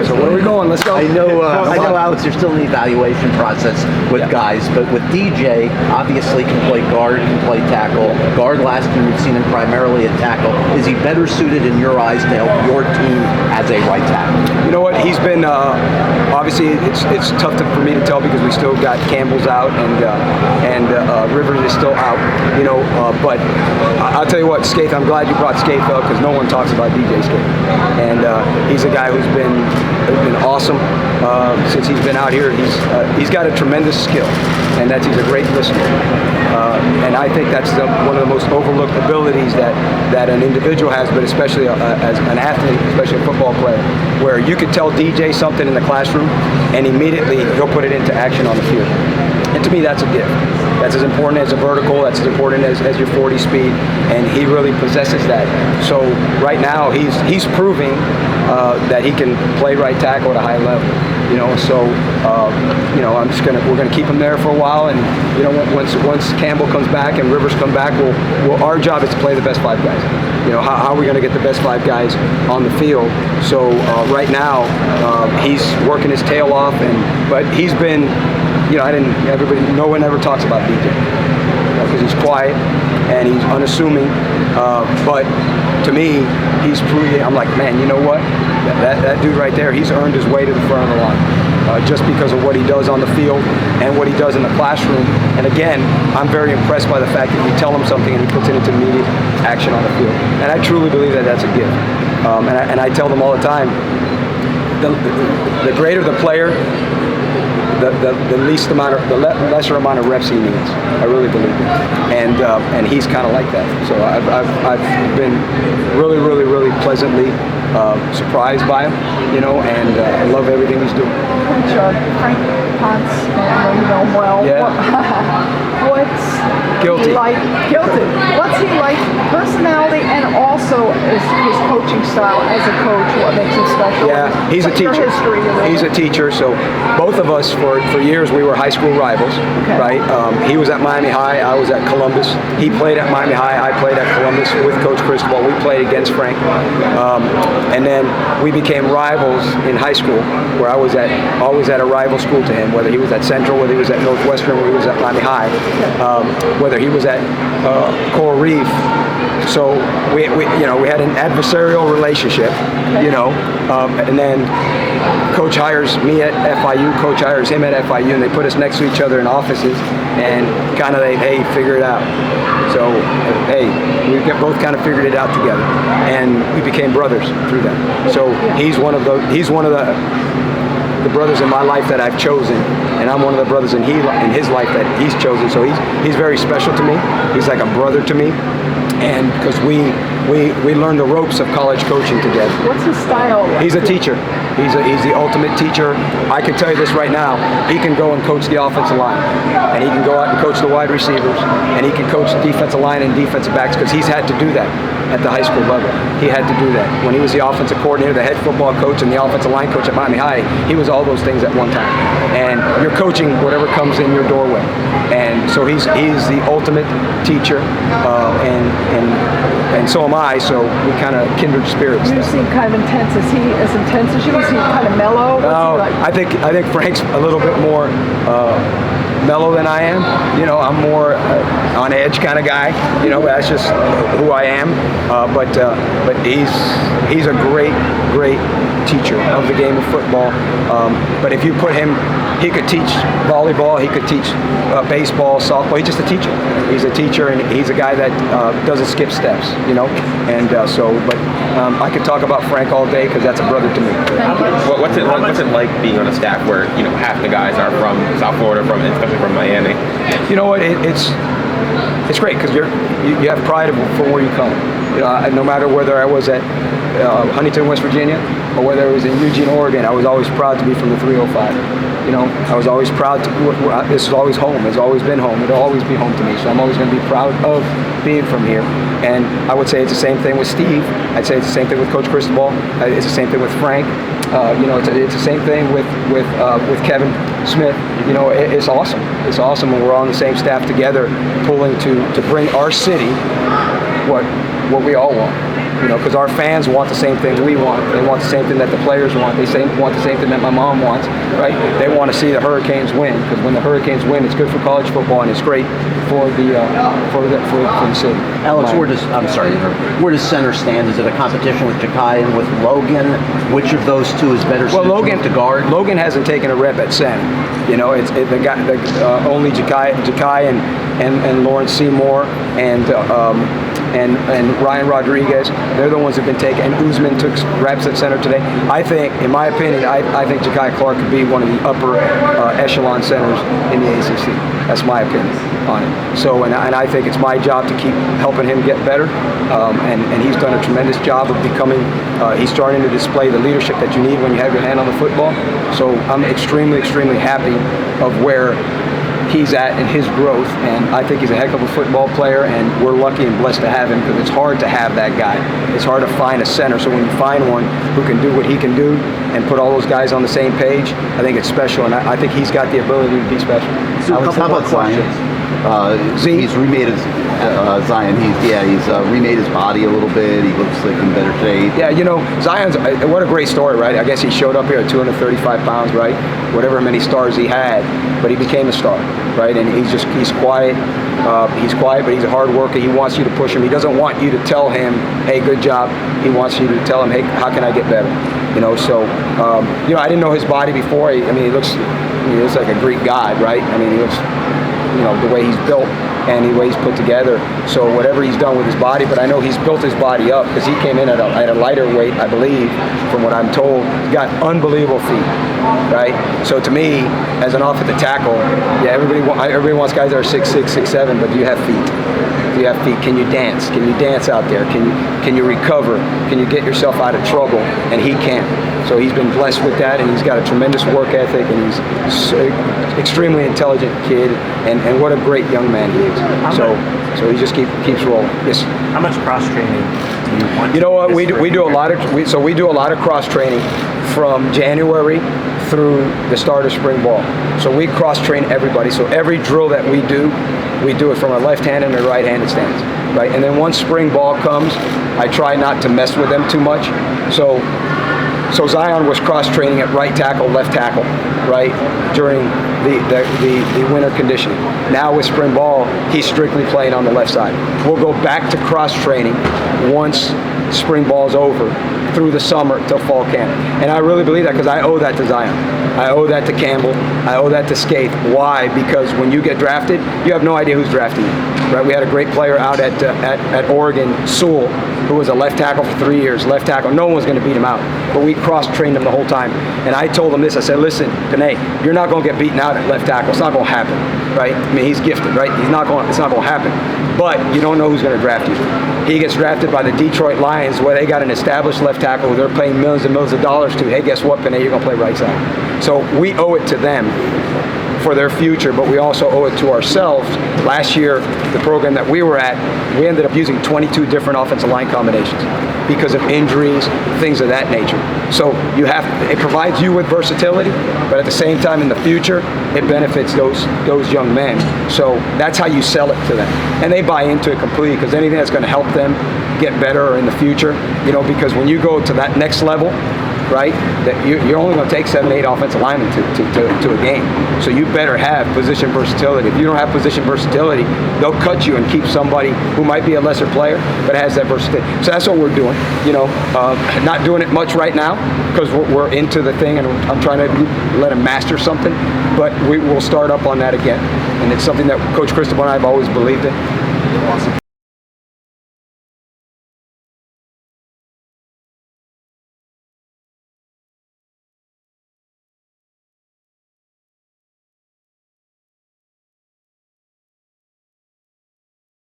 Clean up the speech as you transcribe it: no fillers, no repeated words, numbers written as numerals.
So where are we going? Let's go. I know, Alex, you're still in the evaluation process with guys, but with DJ, obviously can play guard, can play tackle. Guard last year, we've seen him primarily at tackle. Is he better suited in your eyes to help your team as a right tackle? You know what? He's been obviously it's tough for me to tell because we still got Campbell's out and Rivers is still out. You know, but I'll tell you what, Scaife. I'm glad you brought Scaife up because no one talks about DJ Scaife, and he's a guy who's been awesome since he's been out here. He's got a tremendous skill, and he's a great listener. And I think that's one of the most overlooked abilities that an individual has, but especially as an athlete, especially a football player, where you could tell DJ something in the classroom, and immediately he'll put it into action on the field. And to me, that's a gift. That's as important as a vertical. That's as important as your 40 speed, and he really possesses that. So right now, he's proving that he can play right tackle at a high level. You know, so we're gonna keep him there for a while, and you know, once Campbell comes back and Rivers come back, our job is to play the best 5 guys. You know, how are we gonna get the best 5 guys on the field? So right now, he's working his tail off, but he's been. You know, no one ever talks about DJ because he's quiet and he's unassuming. But to me, he's proving. I'm like, man, you know what? That dude right there, he's earned his way to the front of the line just because of what he does on the field and what he does in the classroom. And again, I'm very impressed by the fact that you tell him something and he puts it into immediate action on the field. And I truly believe that that's a gift. And I tell them all the time, the greater the player, the lesser amount of reps he needs. I really believe it, and he's kind of like that. So I've been really pleasantly surprised by him, you know, and I love everything he's doing. Frank Ponce, I know you know him well. Yeah. What's Guilty. he like? Guilty. What's he like? Personality and also his coaching style as a coach. What makes him special? Yeah, he's a teacher. He's a teacher. So both of us for years we were high school rivals, right? He was at Miami High. I was at Columbus. He played at Miami High. I played at Columbus with Coach Cristobal. We played against Frank, and then we became rivals in high school, where I was always at a rival school to him, whether he was at Central, whether he was at Northwestern, whether he was at Miami High, whether he was at Coral Reef. So we had an adversarial relationship, you know, and then Coach hires me at FIU, Coach hires him at FIU, and they put us next to each other in offices, and kind of hey, figure it out. So hey, we both kind of figured it out together, and we became brothers through that. So he's one of the brothers in my life that I've chosen, and I'm one of the brothers in his life that he's chosen. So he's very special to me. He's like a brother to me, and because we learned the ropes of college coaching together. What's his style? He's a teacher. He's the ultimate teacher. I can tell you this right now. He can go and coach the offensive line, and he can go out and coach the wide receivers, and he can coach the defensive line and defensive backs because he's had to do that at the high school level. He had to do that. When he was the offensive coordinator, the head football coach, and the offensive line coach at Miami High, he was all those things at one time. And you're coaching whatever comes in your doorway. And so he's the ultimate teacher, and so am I. So we kind of kindred spirits. You seem kind of intense. Is he as intense as you? Is he kind of mellow? No, like? I think Frank's a little bit more mellow than I am. You know, I'm more on edge kind of guy. You know, that's just who I am. But he's a great teacher of the game of football. But if you put him, he could teach volleyball, he could teach baseball, softball. He's just a teacher. He's a teacher, and he's a guy that doesn't skip steps, you know. And I could talk about Frank all day because that's a brother to me. What's it like being on a staff where, you know, half the guys are from South Florida, especially from Miami? You know what? It's great because you have pride from where you come. You know, no matter whether I was at Huntington, West Virginia, or whether it was in Eugene, Oregon, I was always proud to be from the 305. You know, I was always proud this is always home. It's always been home. It'll always be home to me. So I'm always going to be proud of being from here. And I would say it's the same thing with Steve. I'd say it's the same thing with Coach Cristobal. It's the same thing with Frank. You know, it's the same thing with Kevin Smith. You know, it's awesome. It's awesome when we're on the same staff together, pulling to bring our city what we all want. Because our fans want the same thing we want. They want the same thing that the players want. They want the same thing that my mom wants, right? They want to see the Hurricanes win, because when the Hurricanes win, it's good for college football and it's great for the city. Alex, where does center stand? Is it a competition with Ja'Kai and with Logan? Which of those two is better suited to guard? Logan hasn't taken a rep at center. Only Ja'Kai and Lawrence Seymour and Ryan Rodriguez, they're the ones who've been taken. And Usman took reps at center today. I think, in my opinion, I think Ja'Kai Clark could be one of the upper echelon centers in the ACC. That's my opinion on it. So, and I think it's my job to keep helping him get better. And he's done a tremendous job of becoming, he's starting to display the leadership that you need when you have your hand on the football. So I'm extremely, extremely happy of where he's at in his growth, and I think he's a heck of a football player, and we're lucky and blessed to have him, because it's hard to have that guy. It's hard to find a center, so when you find one who can do what he can do and put all those guys on the same page, I think it's special, and I think he's got the ability to be special. So how about Zion? He's remade his Zion. He's remade his body a little bit. He looks like in better shape. Yeah, Zion's what a great story, right? I guess he showed up here at 235 pounds, right? Whatever many stars he had, but he became a star, right? And he's quiet. He's quiet, but he's a hard worker. He wants you to push him. He doesn't want you to tell him, "Hey, good job." He wants you to tell him, "Hey, how can I get better?" I didn't know his body before. He looks like a Greek god, right? He looks, the way he's built and the way he's put together. So whatever he's done with his body, but I know he's built his body up, because he came in at a lighter weight, I believe, from what I'm told. He's got unbelievable feet, right? So to me, as an offensive tackle, yeah, everybody wants guys that are 6'6", 6'7", but do you have feet? Do you have feet? Can you dance? Can you dance out there? Can you recover? Can you get yourself out of trouble? And he can. So he's been blessed with that, and he's got a tremendous work ethic, and he's extremely intelligent kid, and what a great young man he is. So he just keeps rolling. Yes. How much cross training do you want? You know what? We do a lot of cross training from January through the start of spring ball. So we cross train everybody. So every drill that we do it from a left-handed and a right-handed stance, right? And then once spring ball comes, I try not to mess with them too much. So Zion was cross-training at right tackle, left tackle, right, during the winter conditioning. Now with spring ball, he's strictly playing on the left side. We'll go back to cross-training once spring ball's over, through the summer till fall camp. And I really believe that, because I owe that to Zion. I owe that to Campbell. I owe that to Scaife. Why? Because when you get drafted, you have no idea who's drafting you, right? We had a great player out at Oregon, Sewell, who was a left tackle for 3 years, left tackle. No one was going to beat him out, but we cross-trained him the whole time. And I told him this. I said, listen, Panay, you're not going to get beaten out at left tackle. It's not going to happen, right? He's gifted, right? It's not going to happen. But you don't know who's going to draft you. He gets drafted by the Detroit Lions, where they got an established left tackle who they're paying millions and millions of dollars to. Hey, guess what, Panay? You're going to play right side. So we owe it to them for their future, but we also owe it to ourselves. Last year, the program that we were at, we ended up using 22 different offensive line combinations because of injuries, things of that nature. So it provides you with versatility, but at the same time, in the future, it benefits those young men. So that's how you sell it to them, and they buy into it completely, because anything that's going to help them get better in the future, because when you go to that next level, right, that you're only going to take 7, 8 offensive linemen to a game. So you better have position versatility. If you don't have position versatility, they'll cut you and keep somebody who might be a lesser player but has that versatility. So that's what we're doing. Not doing it much right now, because we're into the thing, and I'm trying to let him master something. But we will start up on that again, and it's something that Coach Cristobal and I have always believed in. Awesome.